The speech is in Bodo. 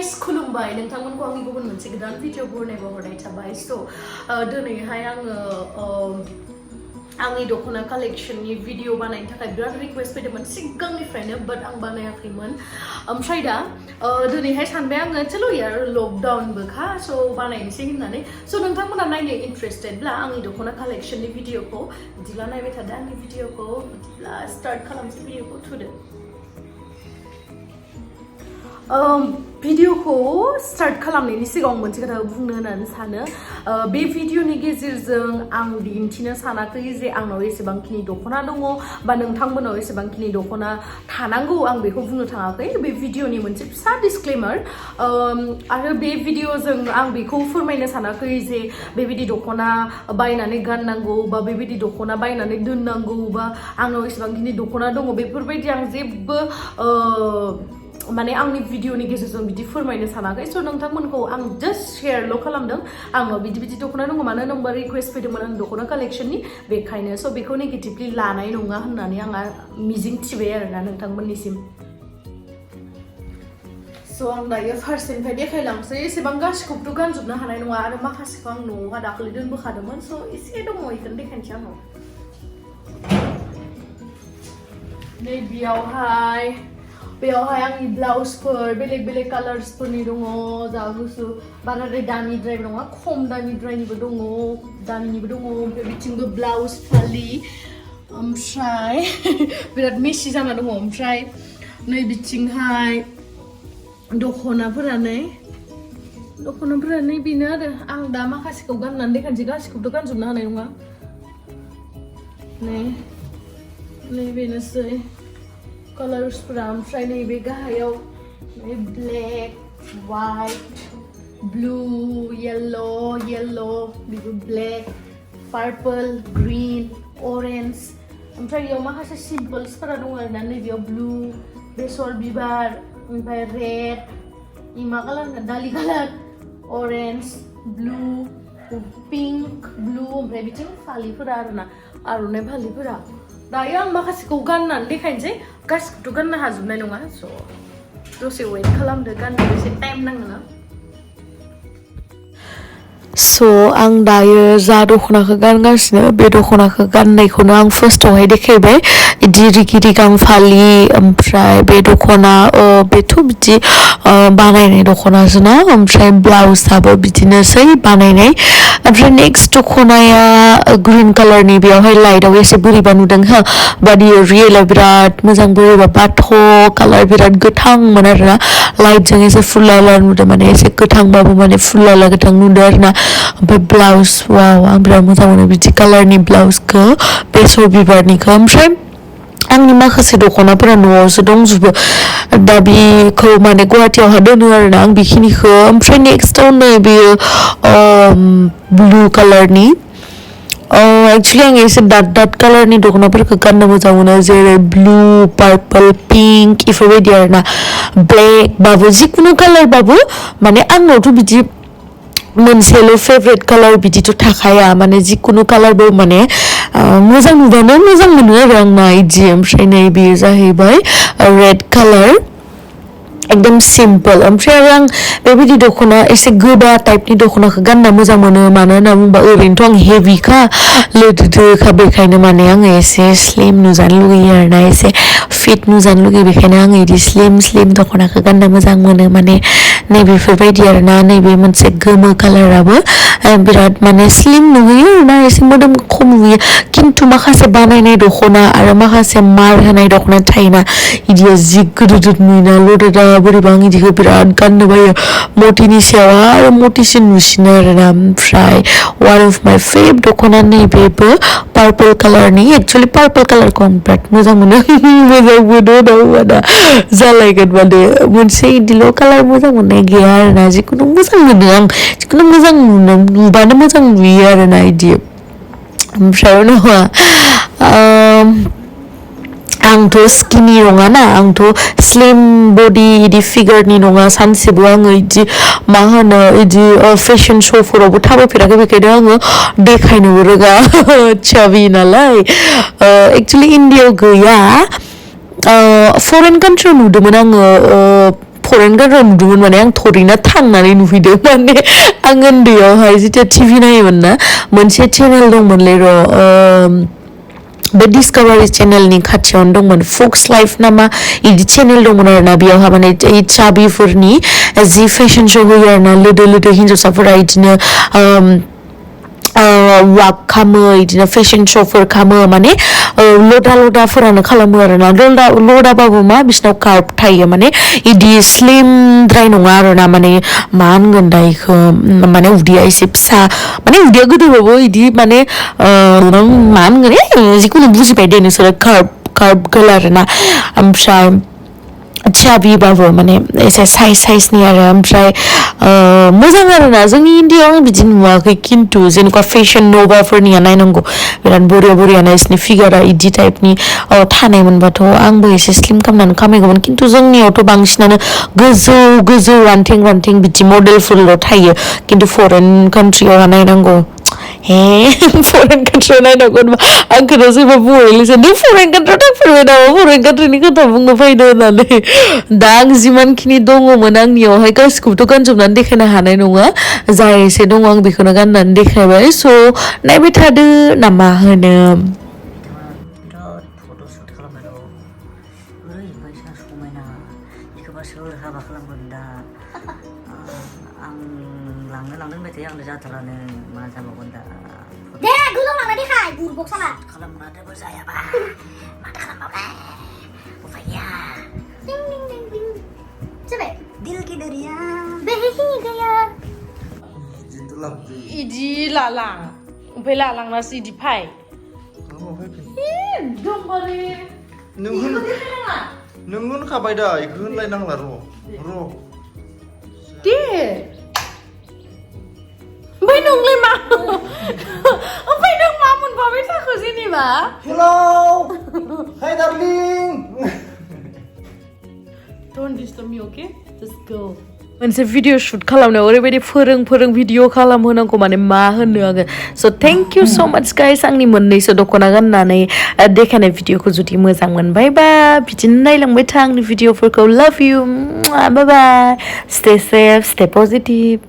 guys खुलुमबाय नोंथांमोनखौ आंनि गुबुन मोनसे गोदान भिडिअ बरनायबो हरनाय थाबाय स दिनैहाय आङो आंनि दख'ना कालेक्शननि भिडिअ बानायनो थाखाय बिराद रिक्वेस्ट फैदोंमोन सिगांनिफ्रायनो बाट आं बानायाखैमोन ओमफ्राय दा दिनैहाय सानबाय आङो चलो यार लकडाउनबो खा स बानायनोसै होननानै स नोंथांमोना नायनो इन्ट्रेस्टेडब्ला आंनि दख'ना कालेक्शननि भिडिअखौ बिदिब्ला नायबाय थादो आंनि भिडिअखौ बिदिब्ला स्टार्ट खालामसै भिडिअखौ थुदो भिडिअखौ स्टार्ट खालामनायनि सिगां मोनसे खोथा बुंनो होननानै सानो बे भिडिअनि गेजेरजों आं दिन्थिनो सानाखै जे आंनाव एसेबांखिनि दख'ना दङ बा नोंथांमोनाव एसेबांखिनि दख'ना थानांगौ आं बेखौ बुंनो थाङाखै बे भिडिअनि मोनसे फिसा डिसक्लेमार आरो बे भिडिअजों आं बेखौ फोरमायनो सानाखै जे बेबायदि दख'ना बायनानै गाननांगौ बा बेबायदि दख'ना बायनानै दोननांगौ बा आंनाव एसेबांखिनि दख'ना दङ बेफोरबायदि आं जेबो माने आंनि भिडिअनि गेजेरजों बिदि फोरमायनो सानाखै स नोंथांमोनखौ आं जास्ट शेयारल' खालामदों आंनाव बिदि दख'ना दङ मानो होनोबा रिक्वेस्ट फैदोंमोन आं दख'ना कालेक्शननि बेखायनो स बेखौ नेगेटिभलि लानाय नङा होननानै आंहा मिजिं थिबाय आरोना नोंथांमोननिसिम स आं दायो फार्स्टनिफ्राय देखायलांसै एसेबां गासिखौबोथ' गानजोबनो हानाय नङा आरो माखासेखौ आं न'आवहा दाखालि दोनबोखादोंमोन स एसे दङ बेखौनो देखायनोसै आङो बेयावहाय आंनि ब्लाउसफोर बेलेग बेलेग कालार्सफोरनि दङ जा गुसु बाराद्राय दामिद्रायबो नङा खम दामिद्रायनिबो दङ दामिनिबो दङ ओमफ्राय बिथिंबो ब्लाउस फालि ओमफ्राय बिराद मेसि जाना दङ ओमफ्राय नै बिथिंहाय दख'नाफोरा बेनो आरो आं दा माखासेखौ गाननानै देखायनोसै गासिखौबोथ' गानजोबनो हानाय नङा नै बेनोसै कालार्सफोरा ओमफ्राय नैबे गाहायाव ब्लेक वाइट ब्लु येल्ल' बेबो ब्लेक पार्पल ग्रीन अरेन्ज ओमफ्राय बेयाव माखासे सिम्पल्सफोरा दङ आरोना नैबेयाव ब्लु बेसर बिबार ओमफ्राय रेड मा कालार दालि कालार अरेन्ज ब्लु पिंक ब्लु ओमफ्राय बिथिं फालिफोरा आरोना आर'नाइ फालिफोरा दायो आं माखासेखौ गाननानै देखायनोसै गासिखौथ' गाननो हाजोबनाय नङा स दसे वेट खालामदो गाननो एसे टाइम नाङोना स आं दायो जा दख'नाखौ गानगासिनो बे दख'नाखौ गाननायखौनो आं फार्स्टआवहाय देखायबाय बिदि रिगि रिगां फालि ओमफ्राय बे दख'ना बेथ' बिदि बानायनाय दख'नासोना ओमफ्राय ब्लाउसआबो बिदिनोसै बानायनाय ओमफ्राय नेक्स्ट दख'नाया ग्रीन कालारनि बेयावहाय लाइटआव एसे बोरैबा नुदों हो बाट इयो रियेलाव बिराद मोजां बोरैबा बाथ' कालार बिराद गोथांमोन आरोना लाइटजों एसे फुलाला नुदों माने एसे गोथांबाबो माने फुलाला गोथां नुदों आरोना ओमफ्राय ब्लाउस वाव आं बिराद मोजां मोनो बिदि कालारनि ब्लाउसखौ बेसर बिबारनिखौ ओमफ्राय आंनि माखासे दख'नाफोरा न'आवसो दंजोबो दा बेखौ माने गुवाहाटियावहा दोनो आरोना आं बेखिनिखौ ओमफ्राय नेक्स्टआव नै बेयो ब्लु कालारनि एक्चुअली आं एसे डाट कालारनि दख'नाफोरखौ गाननो मोजां मोनो जेरै ब्लु पार्पल पिंक इफोरबायदि आरोना ब्लेक बाबो जिखुनु कालारबाबो माने आंनावथ' बिदि मोनसेल' फेभरेट कालार बिदिथ' थाखाया माने जिखुनु कालारबो माने मोजां नुबानो मोजां मोनो आरो आंना इदि ओमफ्राय नै बेयो जाहैबाय रेड कालार एकदम सिम्पल ओमफ्राय आरो आं बेबायदि दख'ना एसे गोबा टाइपनि दख'नाखौ गानना मोजां मोनो मानो होनना बुंबा ओरैनोथ' आं हेभिखा लोदोदोखा बेखायनो माने आङो एसे स्लिम नुजानो लुगैयो आरोना एसे फिट नुजानो लुगैयो बेखायनो आङो बिदि स्लिम दख'नाखौ गानना मोजां मोनो माने नैबेफोरबायदि आरोना नैबे मोनसे गोमो कालाराबो बिराद माने स्लिम नुहैयो आरोना एसे मोदोम खम नुयो खिन्थु माखासे बानायनाय दख'ना आरो माखासे मार होनाय दख'ना थायोना बिदिया जि गोदोद नुयोना लोदोदा बोरैबा आं बिदिखौ बिराद गाननो बायो मटिनि सायाव आरो मटिसिन नुसिनो आरोना ओमफ्राय वान अफ माय फेभ दख'ना नैबेबो पार्पल कालारनि एक्चुअलि पार्पल कालारखौ आं बिराद मोजां मोनो मोजां मोनो होनना जालायगोन माने मोनसे बिदिल' कालार मोजां मोननाय गैया आरोना जिखुनु मोजां मोनो आं जिखुनु मोजां नुबानो मोजां नुयो आरोना बिदि ओमफ्राय उनाव आंथ' स्किनि नङाना आंथ' स्लिम बडि इदि फिगारनि नङा सानसेबो आङो इदि मा होनो इदि फेशन श'फोरावबो थाबायफेराखै बेखायनो आङो देखायनोबो रोङा चाबि नालाय एक्चुअलि इन्डियायाव गैया फरेन कान्ट्रियाव नुदोंमोन आङो फरेन गानग्रा नुदोंमोन माने आं थरिना थांनानै नुहैदों माने आं उन्दैयावहाय जेथिया टिभि नायोमोन ना मोनसे चेनेल दंमोनलै बे डिस्कभारि चेनेलनि खाथियावनो दंमोन फक्स लाइफ नामा इदि चेनेल दंमोन आरोना बेयावहा माने चाबिफोरनि जि फेशन श' होयो आरोना लोदो लोदो हिन्जावसाफोरा इदिनो वाक खामो इदिनो फेशन श'फोर खामो माने लदा लदाफोरानो खालामो आरोना लदाबाबो मा बिसिनाव कार्ब थायो माने इदि स्लिमद्राय नङा आरोना माने मा होनगोन दा इखो माने उदैया एसे फिसा माने उदैया गोदोबाबो इदि माने मा होनगोन जिखुनु बुजिबाय दे नोंसोरो कार्ब गोल आरोना ओमफ्राय चाबिबाबो माने एसे साइजनि आरो ओमफ्राय मोजां आरोना जोंनि इन्डियायाव आं बिदि नुवाखै खिन्थु जेनेबा फेशन नभाफोरनिया नायनांगौ बिराद बरिया इसनि फिगारा इदि टाइपनि थानायमोनबाथ' आंबो एसे स्लिम खालामनानै खामायगौमोन खिन्थु जोंनियावथ' बांसिनानो गोजौ रान्थें बिदि मडेलफोरल' थायो खिन्थु फरेन कान्ट्रियाव नायनांगौ फरेन कान्ट्रियाव नायनांगौ आंखौनो सोरबा बुंहैलै नों फरेन कान्ट्रियाव थांफेरबाय नामा फरेन कान्ट्रिनि खोथा बुंनो फैदो होननानै दा आं जिमानखिनि दङमोन आंनियावहाय गासिखौबोथ' गानजोबनानै देखायनो हानाय नङा जा एसे दङ आं बेखौनो गाननानै देखायबाय स' नायबाय थादो ना मा होनो आंनो जाथारानो मा जाबावगोन दा दे गोलाव लांना देखाय बुरबक साला खालामनानैबो जायाबा माथो खालामबावलाय उफाय गैया दिं दिं दिं दिं जाबाय दिल की दरिया बेहि गया इदि लालां ओमफ्राय लालांनासो इदि फाय एकदमबारे नों होनखाबाय दा इखौ होनलायनांला र' दे ओमफ्राय नोंलाय मा ओमफ्राय नों मा मोनबाय थाखो जेनेबा हेलौ हाय darling Don't disturb me, okay? Just go. मोनसे भिडिअ शुट खालामनायाव ओरैबायदि फोरों भिडिअ खालामहोनांगौ माने मा होनो आङो स' थेंक इउ स' माच गाइस आंनि मोननैसो दख'ना गाननानै देखायनाय भिडिअखौ जुदि मोजां मोनबाय बा बिदिनो नायलांबाय था आंनि भिडिअफोरखौ लाभ इउ बाय बाय स्टे सेफ स्टे पजिटिभ